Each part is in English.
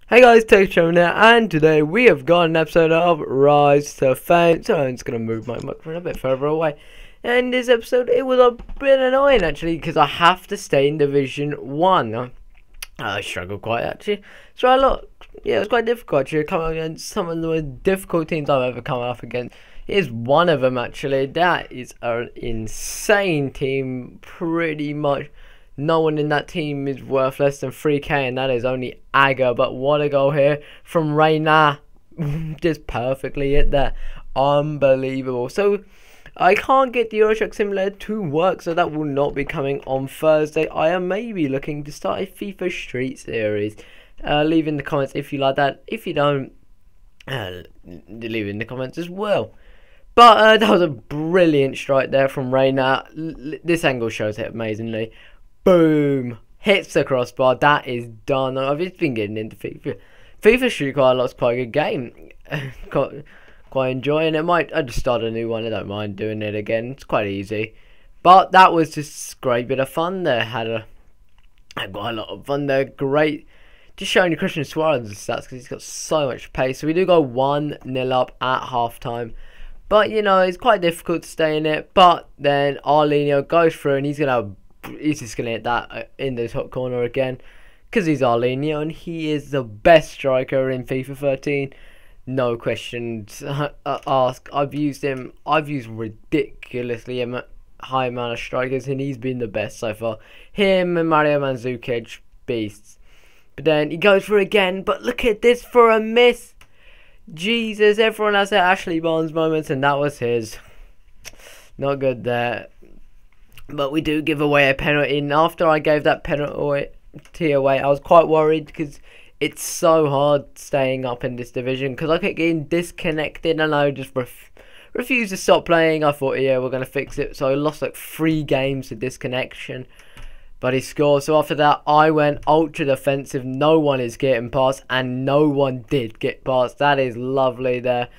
Hey guys, TheTurkeyChampion here, and today we have got an episode of Rise to Fame. So I'm just going to move my microphone a bit further away. And this episode, it was a bit annoying actually, because I have to stay in Division 1. I struggled quite actually. So it was quite difficult actually, coming against some of the most difficult teams I've ever come up against. Here's one of them actually. That is an insane team, pretty much. No one in that team is worth less than 3k, and that is only Aga. But what a goal here from Reina. Just perfectly hit there. Unbelievable. So, I can't get the Euro Truck Simulator to work, so that will not be coming on Thursday. I am maybe looking to start a FIFA Street Series. Leave in the comments if you like that. If you don't, leave in the comments as well. But that was a brilliant strike there from Reina. This angle shows it amazingly. Boom! Hits the crossbar. That is done. I've just been getting into FIFA. FIFA Street quite a lot. It's quite a good game. quite enjoying it. I just start a new one. I don't mind doing it again. It's quite easy. But that was just a great bit of fun there. I got a lot of fun there. Great. Just showing you Christian Suarez's stats because he's got so much pace. So we do go 1-0 up at half time. But you know, it's quite difficult to stay in it. But then Arlinho goes through and he's just going to hit that in the top corner again. Because he's Arlinho and he is the best striker in FIFA 13. No questions asked. I've used ridiculously high amount of strikers and he's been the best so far. Him and Mario Mandzukic, beasts. But then he goes for it again. But look at this for a miss. Jesus, everyone has their Ashley Barnes moments and that was his. Not good there. But we do give away a penalty, and after I gave that penalty away, I was quite worried because it's so hard staying up in this division because I kept getting disconnected and I just refused to stop playing. I thought, yeah, we're going to fix it. So I lost like 3 games to disconnection. But he scored. So after that, I went ultra defensive. No one is getting past, and no one did get past. That is lovely there.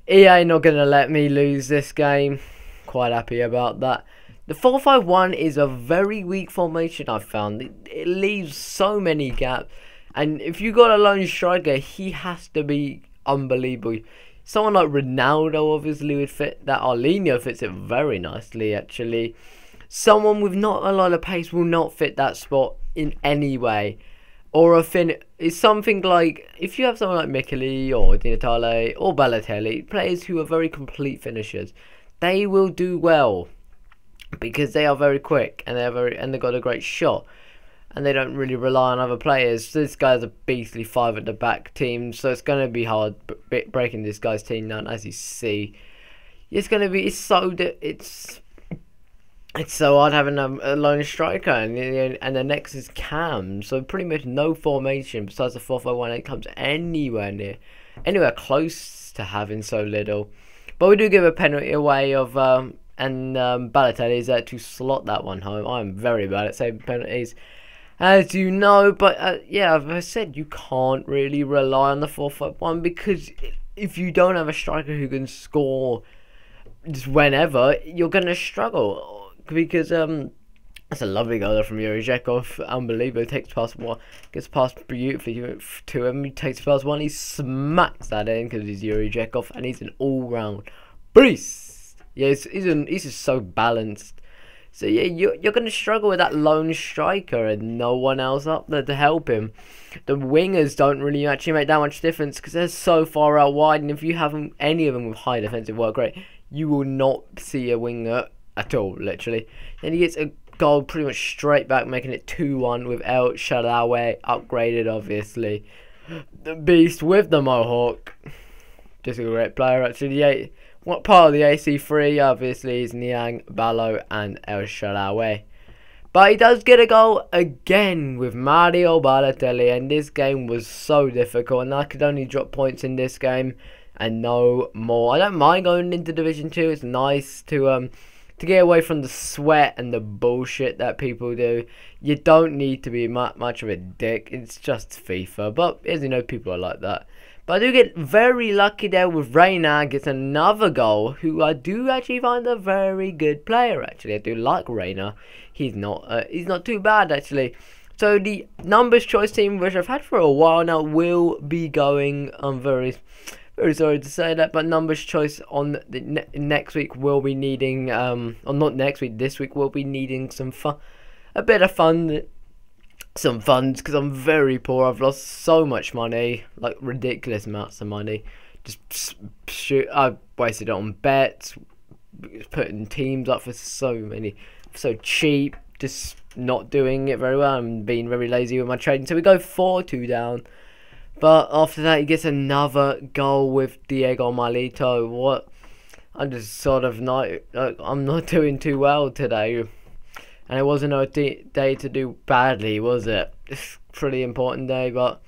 EA not going to let me lose this game. Quite happy about that. The 4-5-1 is a very weak formation, I've found. It leaves so many gaps. And if you got a lone striker, he has to be unbelievable. Someone like Ronaldo obviously would fit that. Arlinho fits it very nicely, actually. Someone with not a lot of pace will not fit that spot in any way. Or it's something like, if you have someone like Michele or Di Natale or Balotelli, players who are very complete finishers, they will do well. Because they are very quick and they've got a great shot, and they don't really rely on other players. So this guy's a beastly 5 at the back team, so it's going to be hard breaking this guy's team down. As you see, it's so hard having a lone striker, and the next is Cam. So pretty much no formation besides the 4-5-1 that comes anywhere close to having so little. But we do give a penalty away of And Balotelli is there to slot that one home. I'm very bad at saving penalties, as you know. But yeah, as I said, you can't really rely on the 4-5-1 because if you don't have a striker who can score just whenever, you're going to struggle. Because that's a lovely goal from Yuri Zekov. Unbelievable. Takes past one, gets past beautifully to him. He takes past one. He smacks that in because he's Yuri Zekov and he's an all-round beast. Yeah, he's just so balanced. So yeah, you're going to struggle with that lone striker and no one else up there to help him. The wingers don't really actually make that much difference because they're so far out wide. And if you have any of them with high defensive work rate, you will not see a winger at all, literally. Then he gets a goal pretty much straight back, making it 2-1 with El Shaarawy upgraded, obviously. The beast with the mohawk. Just a great player, actually. What part of the AC3 obviously is Niang, Balo and El Shaarawy. But he does get a goal again with Mario Balotelli, and this game was so difficult and I could only drop points in this game and no more. I don't mind going into Division 2. It's nice to get away from the sweat and the bullshit that people do. You don't need to be much of a dick. It's just FIFA. But as you know, people are like that. But I do get very lucky there with Reina gets another goal, who I do actually find a very good player. Actually, I do like Reina. He's not too bad actually. So the numbers choice team, which I've had for a while now, will be going. I'm very sorry to say that, but numbers choice on the next week will be needing. Or not next week. This week we'll be needing some fun, a bit of fun, some funds, because I'm very poor. I've lost so much money, like ridiculous amounts of money. Just shoot. I wasted it on bets, putting teams up for so cheap. Just not doing it very well. I'm being very lazy with my trading. So we go 4-2 down. But after that, he gets another goal with Diego Milito. What? I'm just sort of not. I'm not doing too well today. And it wasn't a day to do badly, was it? It's a pretty important day, but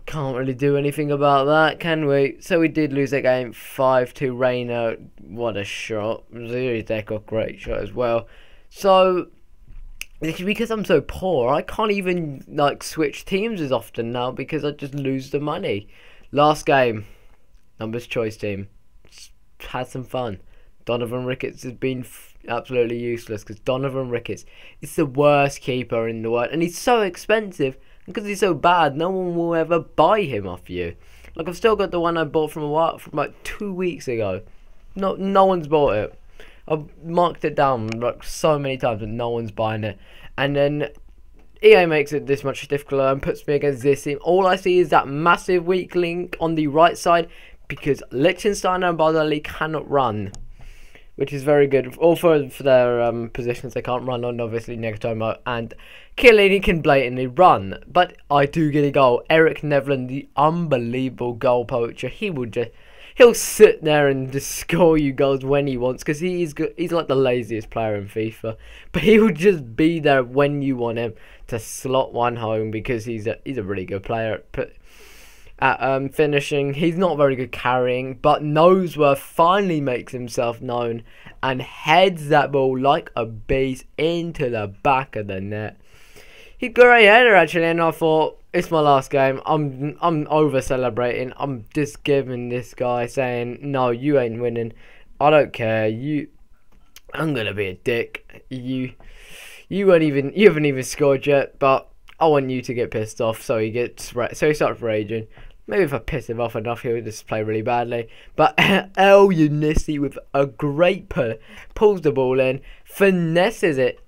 can't really do anything about that, can we? So we did lose that game 5-2. Reina, what a shot. Zuri Deco, great shot as well. So because I'm so poor, I can't even like switch teams as often now because I just lose the money. Last game, numbers choice team. Just had some fun. Donovan Ricketts has been absolutely useless because Donovan Ricketts is the worst keeper in the world, and he's so expensive because he's so bad. No one will ever buy him off you. Like I've still got the one I bought from like 2 weeks ago. No one's bought it. I've marked it down like so many times, but no one's buying it. And then EA makes it this much difficult and puts me against this team. All I see is that massive weak link on the right side because Liechtenstein and Bardali cannot run, which is very good. All for their positions they can't run on, obviously Negatomo and Chiellini can blatantly run. But I do get a goal. Eric Nevland, the unbelievable goal poacher, he'll sit there and just score you goals when he wants because he's like the laziest player in FIFA. But he will just be there when you want him to slot one home because he's a really good player at finishing. He's not very good carrying, but Noseworth finally makes himself known and heads that ball like a beast into the back of the net. He got a great header actually, and I thought, it's my last game. I'm over celebrating. I'm just giving this guy saying, no, you ain't winning. I don't care. I'm gonna be a dick. You haven't even scored yet, but I want you to get pissed off. So he starts raging. Maybe if I piss him off enough, he'll just play really badly. But El Unisi with a great pull pulls the ball in, finesses it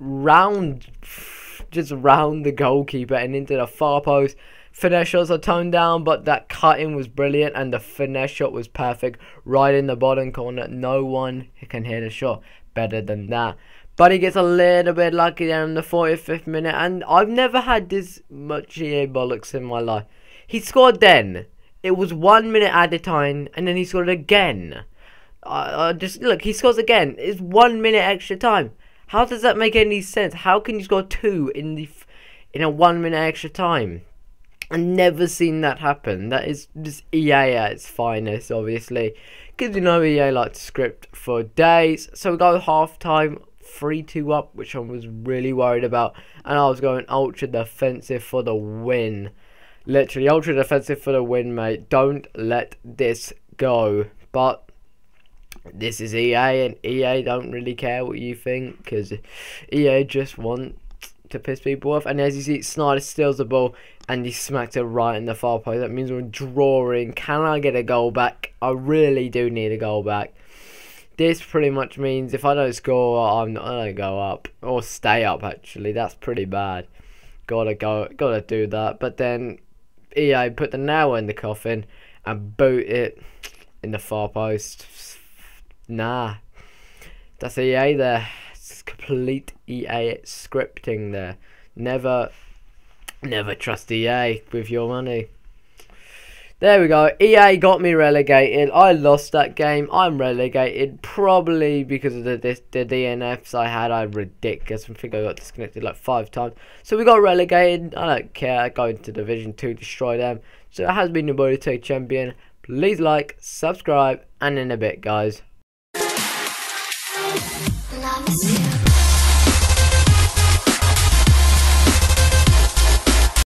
just round the goalkeeper and into the far post. Finesse shots are toned down, but that cutting was brilliant and the finesse shot was perfect right in the bottom corner. No one can hit a shot better than that. But he gets a little bit lucky there in the 45th minute, and I've never had this much EA bollocks in my life. He scored then. It was 1 minute at a time, and then he scored again. Just look, he scores again. It's 1 minute extra time. How does that make any sense? How can you score two in a 1 minute extra time? I've never seen that happen. That is just EA at its finest, obviously. Because you know EA like to script for days. So we go half time, 3-2 up, which I was really worried about. And I was going ultra defensive for the win. Literally ultra defensive for the win, mate. Don't let this go. But this is EA, and EA don't really care what you think, because EA just want to piss people off. And as you see, Snyder steals the ball and he smacks it right in the far post. That means we're drawing. Can I get a goal back? I really do need a goal back. This pretty much means if I don't score, I'm not gonna go up or stay up. Actually, that's pretty bad. Gotta do that. But then EA put the nail in the coffin and boot it in the far post. Nah, that's EA there. It's complete EA scripting there. Never trust EA with your money. There we go. EA got me relegated. I lost that game. I'm relegated probably because of the DNFs I had. I ridiculous. I think I got disconnected like 5 times. So we got relegated. I don't care. I go into Division 2, destroy them. So it has been your boy, TheTurkeyChampion. Please like, subscribe, and in a bit, guys. Love